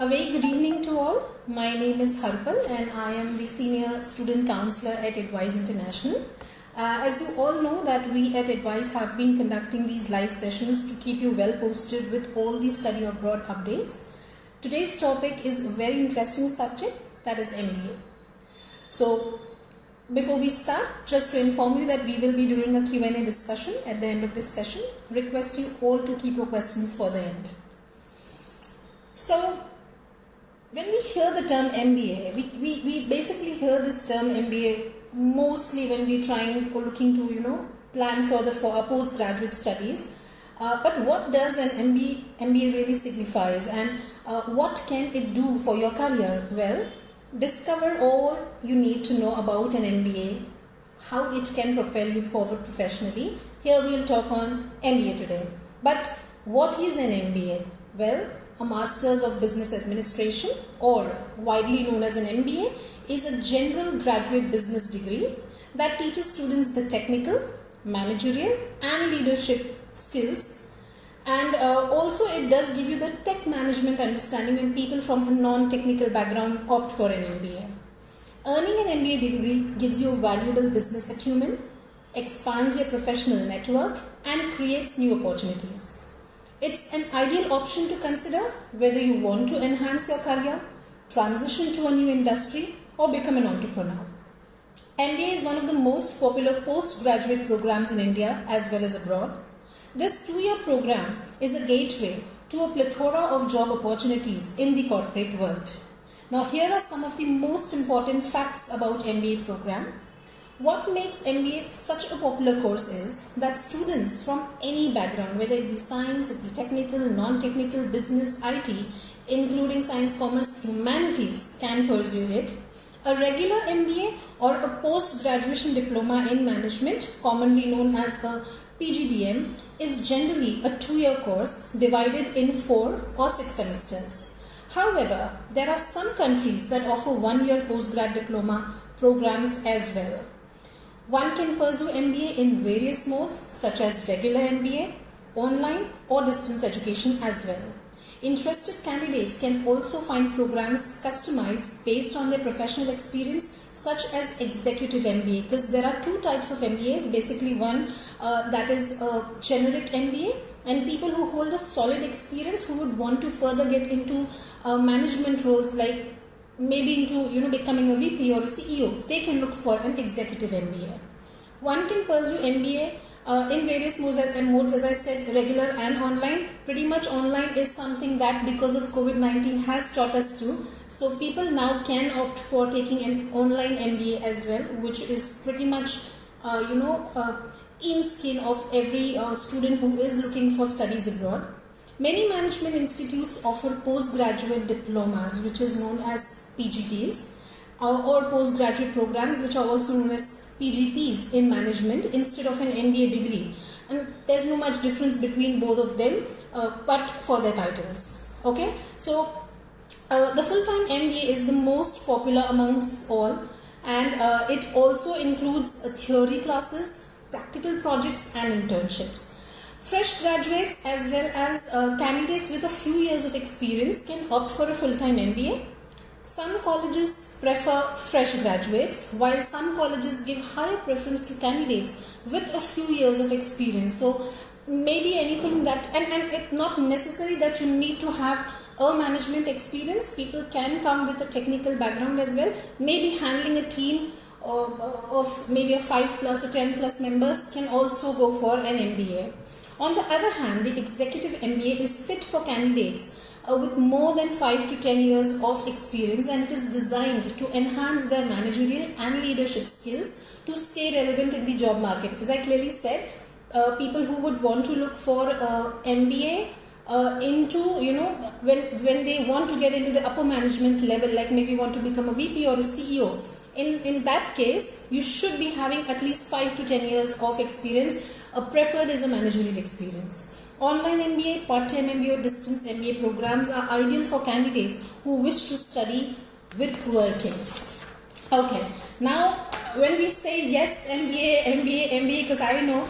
A very good evening to all. My name is Harpal and I am the Senior Student Counselor at Advise International. As you all know that we at Advise have been conducting these live sessions to keep you well posted with all the study abroad updates. Today's topic is a very interesting subject, that is MBA. So before we start, just to inform you that we will be doing a Q&A discussion at the end of this session. Request you all to keep your questions for the end. So when we hear the term MBA, we basically hear this term MBA mostly when we're trying or looking to plan further for our postgraduate studies. But what does an MBA really signifies, and what can it do for your career? Well, discover all you need to know about an MBA, how it can propel you forward professionally. Here we will talk on MBA today. But what is an MBA? Well, a Masters of Business Administration, or widely known as an MBA, is a general graduate business degree that teaches students the technical, managerial and leadership skills, and also it does give you the tech management understanding when people from a non-technical background opt for an MBA. Earning an MBA degree gives you valuable business acumen, expands your professional network and creates new opportunities. It's an ideal option to consider whether you want to enhance your career, transition to a new industry, or become an entrepreneur. MBA is one of the most popular postgraduate programs in India as well as abroad. This 2-year program is a gateway to a plethora of job opportunities in the corporate world. Now, here are some of the most important facts about MBA program. What makes MBA such a popular course is that students from any background, whether it be science, it be technical, non-technical, business, IT, including science, commerce, humanities, can pursue it. A regular MBA or a post-graduation diploma in management, commonly known as a PGDM, is generally a 2-year course divided in 4 or 6 semesters. However, there are some countries that offer 1-year postgrad diploma programs as well. One can pursue MBA in various modes such as regular MBA, online or distance education as well. Interested candidates can also find programs customized based on their professional experience, such as executive MBA, because there are 2 types of MBAs. Basically, one that is a generic MBA, and people who hold a solid experience who would want to further get into management roles, like maybe into becoming a VP or a CEO, they can look for an executive MBA. One can pursue MBA in various modes, as I said, regular and online. Pretty much online is something that because of COVID-19 has taught us to. So people now can opt for taking an online MBA as well, which is pretty much in skin of every student who is looking for studies abroad. Many management institutes offer postgraduate diplomas, which is known as PGDs, or postgraduate programs, which are also known as PGPs in management instead of an MBA degree. And there's no much difference between both of them, but for their titles. Okay, so the full-time MBA is the most popular amongst all, and it also includes theory classes, practical projects and internships. Fresh graduates as well as candidates with a few years of experience can opt for a full-time MBA. Some colleges prefer fresh graduates, while some colleges give higher preference to candidates with a few years of experience. So maybe anything that, and it's not necessary that you need to have a management experience. People can come with a technical background as well. Maybe handling a team of maybe a 5+ or 10+ members can also go for an MBA. On the other hand, the executive MBA is fit for candidates with more than 5 to 10 years of experience, and it is designed to enhance their managerial and leadership skills to stay relevant in the job market. As I clearly said, people who would want to look for MBA into when they want to get into the upper management level, like maybe want to become a VP or a CEO, in that case you should be having at least 5 to 10 years of experience. Preferred is a managerial experience. Online MBA, part-time MBA or distance MBA programs are ideal for candidates who wish to study with working. Okay, now when we say yes, MBA, because I know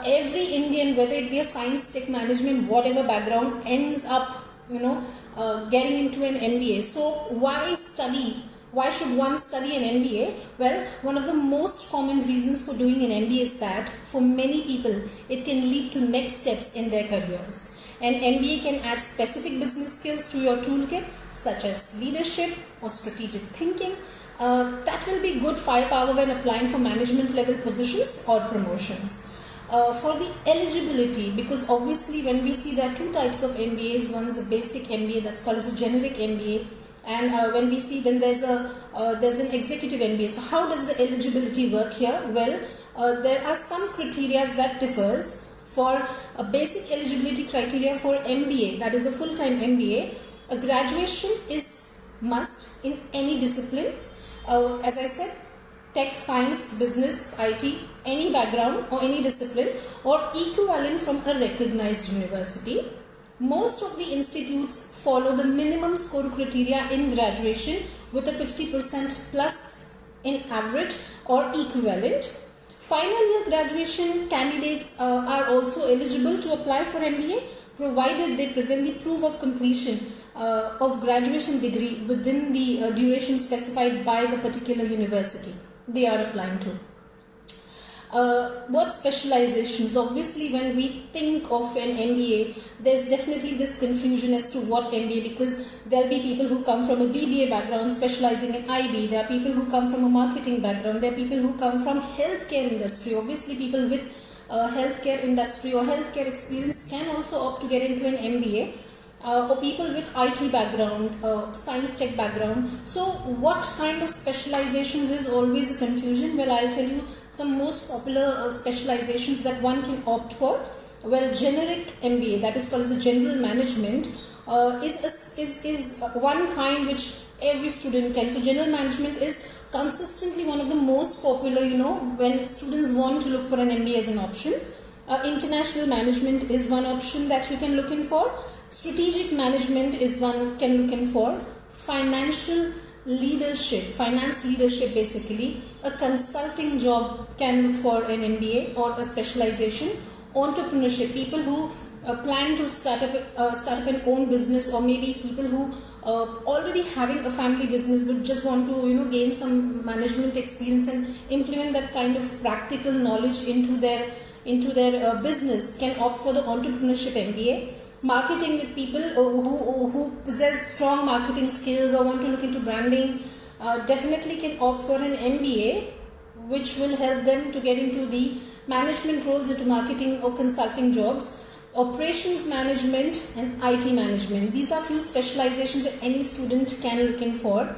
every Indian, whether it be a science, tech, management, whatever background, ends up getting into an MBA. So why study? Why should one study an MBA? Well, one of the most common reasons for doing an MBA is that for many people, it can lead to next steps in their careers. An MBA can add specific business skills to your toolkit, such as leadership or strategic thinking. That will be good firepower when applying for management level positions or promotions. For the eligibility, because obviously when we see there are two types of MBAs, one is a basic MBA that's called as a generic MBA, and when we see then there's an executive MBA. So how does the eligibility work here? Well, there are some criteria that differs. For a basic eligibility criteria for MBA, that is a full-time MBA, a graduation is must in any discipline. As I said, tech, science, business, IT, any background or any discipline, or equivalent from a recognized university. Most of the institutes follow the minimum score criteria in graduation with a 50% plus in average or equivalent. Final year graduation candidates are also eligible to apply for MBA provided they present the proof of completion of graduation degree within the duration specified by the particular university they are applying to. What specializations? Obviously, when we think of an MBA, there's definitely this confusion as to what MBA, because there'll be people who come from a BBA background specializing in IB. There are people who come from a marketing background. There are people who come from healthcare industry. Obviously, people with healthcare industry or healthcare experience can also opt to get into an MBA. Or people with IT background, science tech background. So what kind of specializations is always a confusion? Well, I'll tell you some most popular specializations that one can opt for. Well, generic MBA, that is called as a general management, is one kind which every student can. So general management is consistently one of the most popular, when students want to look for an MBA as an option. International management is one option that you can look in for. Strategic management is one can look in for. Financial leadership, finance leadership basically, a consulting job can look for an MBA or a specialization. Entrepreneurship, people who plan to start up an own business, or maybe people who already having a family business but just want to gain some management experience and implement that kind of practical knowledge into their business, can opt for the entrepreneurship MBA. Marketing, with people who possess strong marketing skills or want to look into branding, definitely can opt for an MBA, which will help them to get into the management roles, into marketing or consulting jobs. Operations management and IT management, these are few specializations that any student can look in for.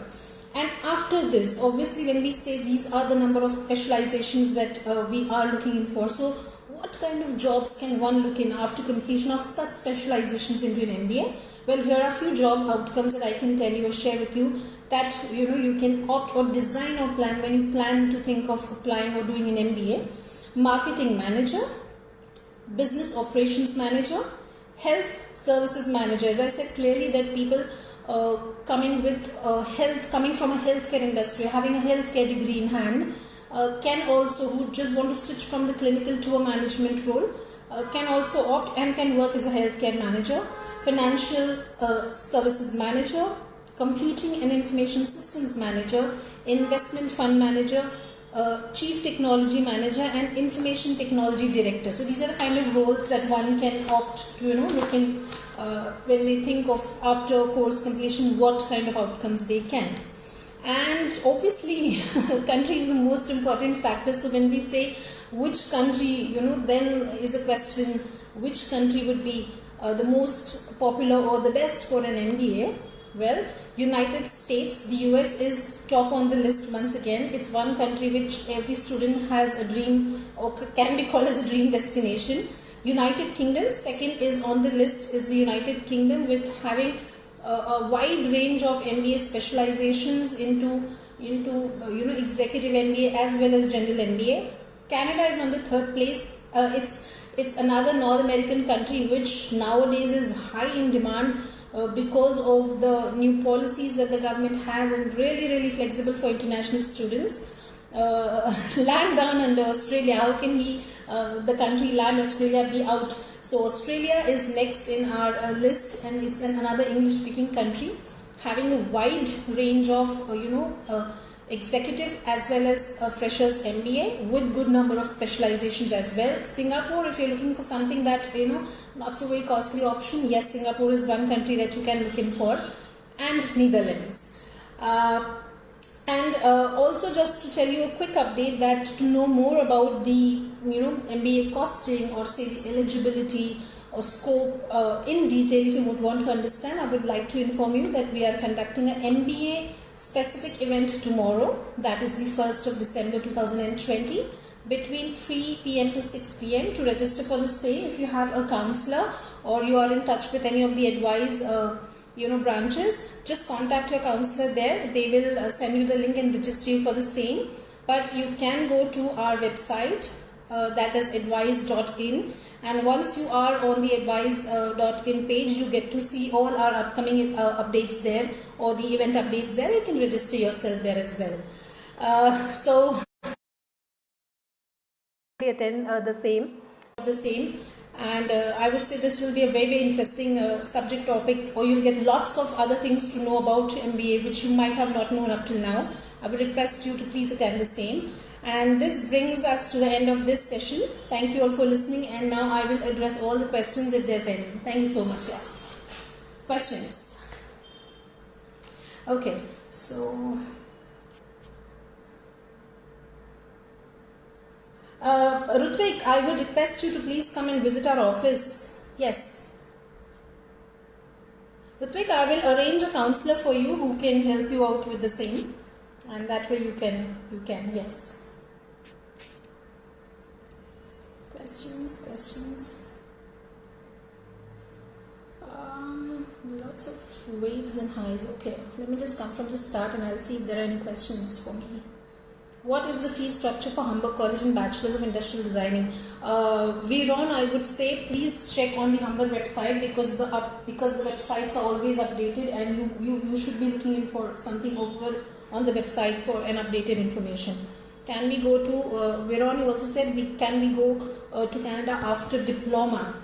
And after this, obviously when we say these are the number of specializations that we are looking in for, so what kind of jobs can one look in after completion of such specializations into an MBA? Well, here are a few job outcomes that I can tell you or share with you that you can opt or design or plan when you plan to think of applying or doing an MBA. Marketing manager, business operations manager, health services manager. As I said clearly that people coming from a healthcare industry, having a healthcare degree in hand, can also, who just want to switch from the clinical to a management role, can also opt and can work as a healthcare manager. Financial services manager, computing and information systems manager, investment fund manager, chief technology manager, and information technology director. So these are the kind of roles that one can opt to look in when they think of after course completion what kind of outcomes they can. And obviously country is the most important factor. So when we say which country, then is a question, which country would be the most popular or the best for an MBA? Well, United States, the US is top on the list once again. It's one country which every student has a dream or can be called as a dream destination. United Kingdom, second is on the list, is the United Kingdom, with having a wide range of MBA specializations into executive MBA as well as general MBA. Canada is on the third place. It's another North American country which nowadays is high in demand because of the new policies that the government has, and really flexible for international students. Land down under Australia, how can the country land Australia be So Australia is next in our list, and it's another English speaking country having a wide range of executive as well as freshers MBA with good number of specializations as well. Singapore, if you're looking for something that not so very costly option, yes, Singapore is one country that you can look in for, and Netherlands. Also just to tell you a quick update that to know more about the MBA costing or say the eligibility or scope in detail, if you would want to understand, I would like to inform you that we are conducting an MBA specific event tomorrow, that is the 1st of December 2020, between 3 p.m. to 6 p.m. To register for the same, if you have a counselor or you are in touch with any of the advice branches, just contact your counselor there. They will send you the link and register you for the same. But you can go to our website, that is advice.in, and once you are on the advice.in page, you get to see all our upcoming updates there, or the event updates there. You can register yourself there as well. So attend the same. And I would say this will be a very, very interesting subject topic, or you'll get lots of other things to know about MBA which you might have not known up till now. I would request you to please attend the same. And this brings us to the end of this session. Thank you all for listening, and now I will address all the questions if there's any. Thank you so much. Yeah. Questions? Okay, so Rutvik, I would request you to please come and visit our office. Yes. Rutvik, I will arrange a counselor for you who can help you out with the same, and that way you can, yes. Questions. Lots of waves and highs. Okay, let me just come from the start and I'll see if there are any questions for me. What is the fee structure for Hamburg College and Bachelor's of Industrial Designing? Viron, I would say please check on the Hamburg website, because the websites are always updated, and you should be looking in for something over on the website for an updated information. Can we go to Viron? You also said can we go to Canada after diploma?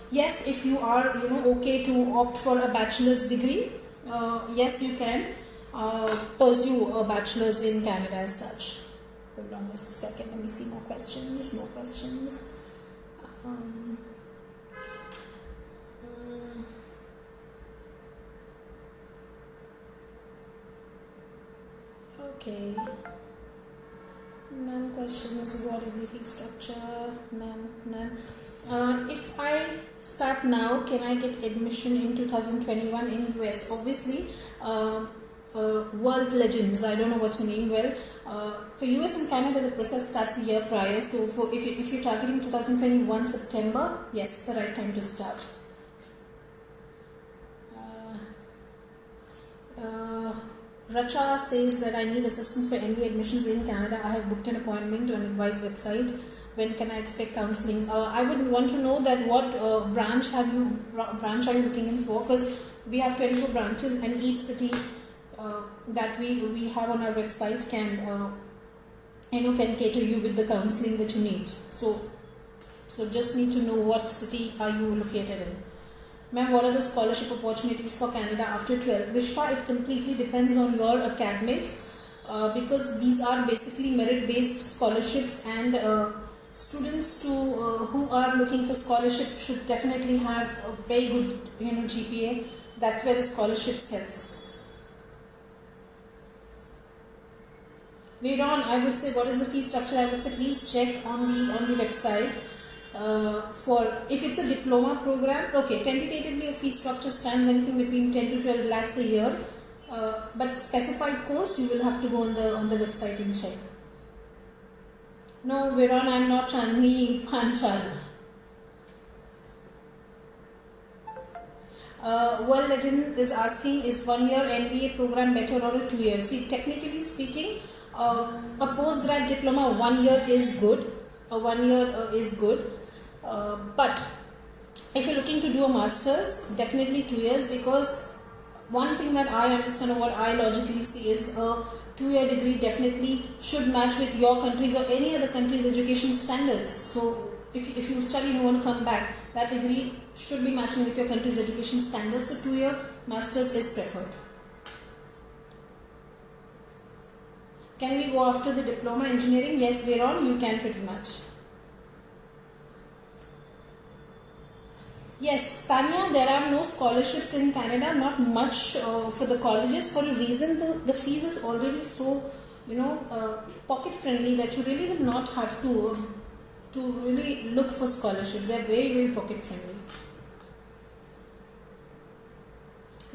Yes, if you are okay to opt for a bachelor's degree, yes, you can pursue a bachelor's in Canada as such. Hold on just a second, let me see more questions. Okay, none questions. What is the fee structure? None. If I start now, can I get admission in 2021 in US? Obviously, World Legends, I don't know what's the name. Well, for US and Canada, the process starts a year prior. So if you're targeting 2021 September, yes, the right time to start. Racha says that I need assistance for MBA admissions in Canada. I have booked an appointment on Advice website. When can I expect counseling? I would want to know that what branch are you looking in for, because we have 24 branches, and each city that we have on our website can cater you with the counseling that you need. So just need to know what city are you located in. Ma'am, what are the scholarship opportunities for Canada after 12th? Vishwa, it completely depends on your academics, because these are basically merit-based scholarships, and students who are looking for scholarship should definitely have a very good GPA. That's where the scholarships helps. Viron, I would say, what is the fee structure? I would say please check on the website. For if it's a diploma program, okay, tentatively a fee structure stands anything between 10 to 12 lakhs a year, but specified course you will have to go on the website and check. No, Viron, I'm not Chandni Panchal. World Legend is asking, is 1 year MBA program better or a 2 year? See, technically speaking, a post-grad diploma 1 year is good. But if you're looking to do a master's, definitely 2 years, because one thing that I understand or what I logically see is a 2-year degree definitely should match with your country's or any other country's education standards. So if you study and you want to come back, that degree should be matching with your country's education standards. So 2-year masters is preferred. Can we go after the diploma engineering? Yes, Veron, you can pretty much. Yes, Tanya, there are no scholarships in Canada, not much for the colleges, for a reason the fees is already so, pocket friendly that you really will not have to really look for scholarships. They are very, very pocket friendly.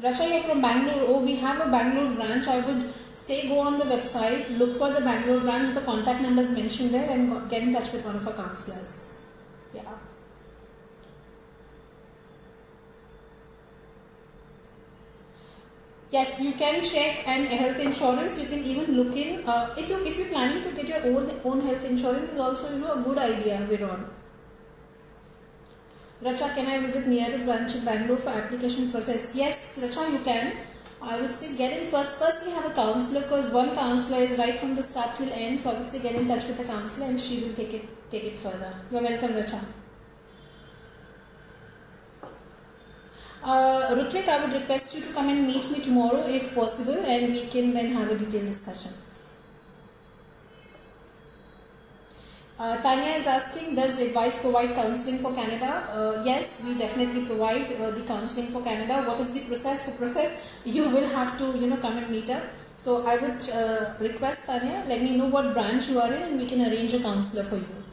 Racha, you're from Bangalore. Oh, we have a Bangalore branch. I would say go on the website, look for the Bangalore branch, the contact number is mentioned there, and get in touch with one of our counselors. Yeah. Yes, you can check and health insurance. You can even look in if you're planning to get your own health insurance. Is also a good idea. Viron. Racha, can I visit nearest branch in Bangalore for application process? Yes, Racha, you can. I would say get in first. Firstly, have a counselor, because one counselor is right from the start till end. So I would say get in touch with the counselor and she will take it further. You are welcome, Racha. Rutvik, I would request you to come and meet me tomorrow if possible, and we can then have a detailed discussion. Tanya is asking, does Advice provide counselling for Canada? Yes, we definitely provide the counselling for Canada. What is the process? For process, you will have to come and meet up. So I would request Tanya, let me know what branch you are in and we can arrange a counsellor for you.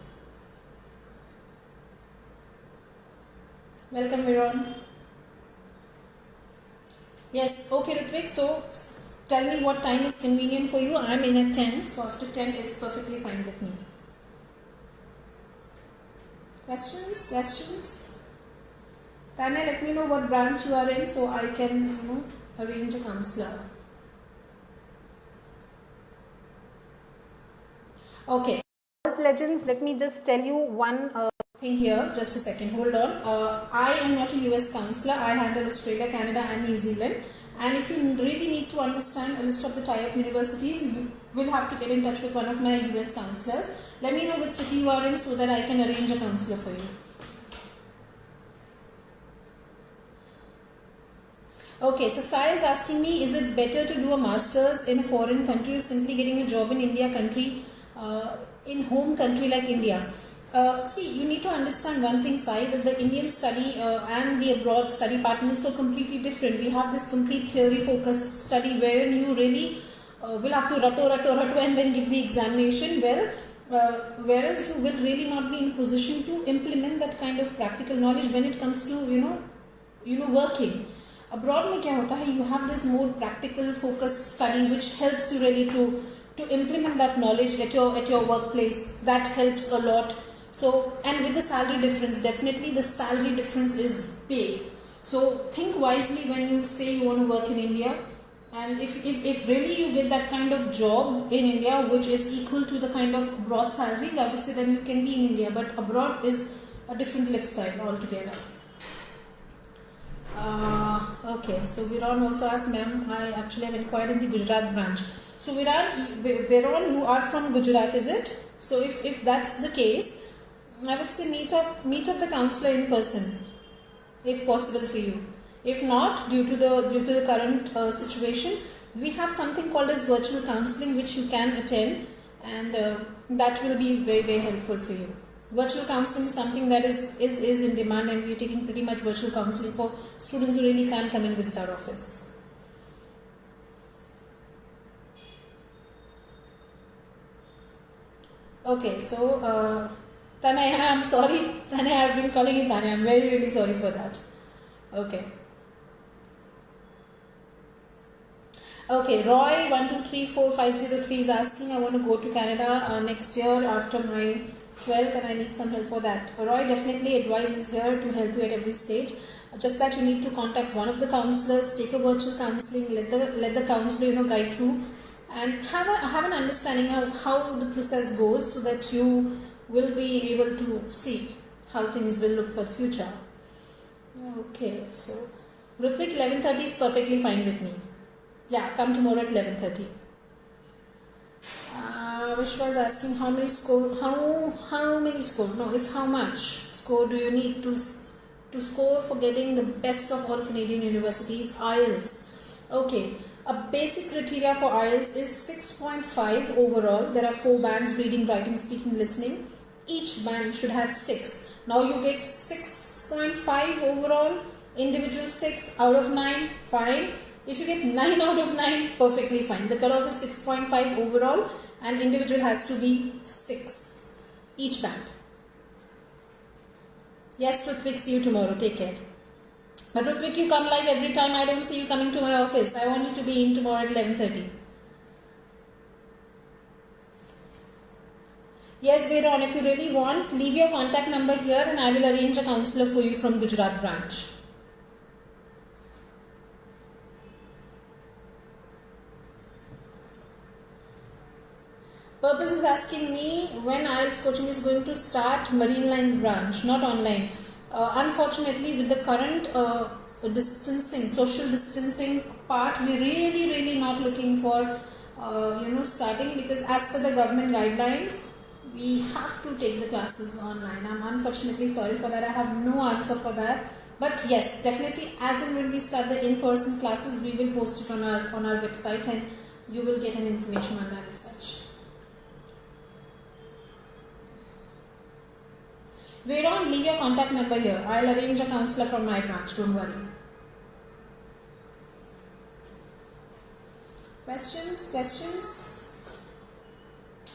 Welcome, Viron. Yes, okay Ritvik, so tell me what time is convenient for you. I am in at 10, so after 10 is perfectly fine with me. Questions? Tanya, let me know what branch you are in so I can arrange a counsellor. Okay. Legends, let me just tell you one thing here, just a second, hold on. I am not a US counsellor. I handle Australia, Canada and New Zealand, and if you really need to understand a list of the tie-up universities, you will have to get in touch with one of my US counsellors. Let me know which city you are in so that I can arrange a counsellor for you. Okay, so Sai is asking me, is it better to do a master's in a foreign country or simply getting a job in India country, in home country like India? See, you need to understand one thing, Sai, that the Indian study and the abroad study pattern is so completely different. We have this complete theory focused study wherein you really will have to ratto and then give the examination, whereas you will really not be in position to implement that kind of practical knowledge when it comes to working. Abroad mein kya hota hai, you have this more practical focused study which helps you really to implement that knowledge at your workplace. That helps a lot. So, and with the salary difference, definitely the salary difference is big. So think wisely when you say you want to work in India, and if really you get that kind of job in India which is equal to the kind of abroad salaries, I would say then you can be in India, but abroad is a different lifestyle altogether. Okay, so Viran also asked, ma'am, I actually have inquired in the Gujarat branch. So Viran, you are from Gujarat, is it? So if that's the case, I would say meet up the counsellor in person, if possible for you. If not, due to the current situation, we have something called as virtual counselling which you can attend, and that will be very, very helpful for you. Virtual counselling is something that is in demand, and we are taking pretty much virtual counselling for students who really can't come and visit our office. Okay, so Tanya, I'm sorry. Tanya, I've been calling you Tanya. I'm very, really sorry for that. Okay. Okay, Roy 1234503 is asking, I want to go to Canada next year after my 12th and I need some help for that. Roy, definitely Advice is here to help you at every stage. Just that you need to contact one of the counsellors, take a virtual counselling, let the counsellor guide through, and have an understanding of how the process goes so that you will be able to see how things will look for the future. Okay, so Rutvik, 11:30 is perfectly fine with me. Yeah, come tomorrow at 11:30. Vishwa is asking how many score, how many score, no, it's how much score do you need to score for getting the best of all Canadian universities, IELTS. Okay, a basic criteria for IELTS is 6.5 overall. There are 4 bands: reading, writing, speaking, listening. Each band should have 6. Now you get 6.5 overall, individual 6 out of 9, fine. If you get 9 out of 9, perfectly fine. The cutoff is 6.5 overall and individual has to be 6 each band. Yes, Rutvik, see you tomorrow. Take care. But Rutvik, you come live every time. I don't see you coming to my office. I want you to be in tomorrow at 11:30. Yes, Veron, if you really want, leave your contact number here and I will arrange a counselor for you from Gujarat branch. Purpose is asking me when IELTS coaching is going to start. Marine Lines branch, not online. Unfortunately, with the current distancing, social distancing part, we're really not looking for starting, because as per the government guidelines, we have to take the classes online. I'm unfortunately sorry for that. I have no answer for that. But yes, definitely, as and when we start the in-person classes, we will post it on our website and you will get an information on that as such. Veron, leave your contact number here. I'll arrange a counselor from my branch. Don't worry. Questions?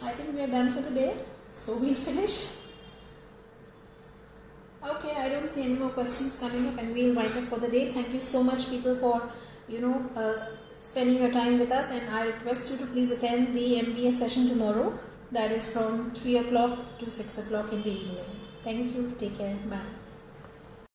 I think we are done for the day. So we'll finish. Okay, I don't see any more questions coming up and we'll wind up for the day. Thank you so much, people, for spending your time with us, and I request you to please attend the MBA session tomorrow. That is from 3 o'clock to 6 o'clock in the evening. Thank you. Take care. Bye.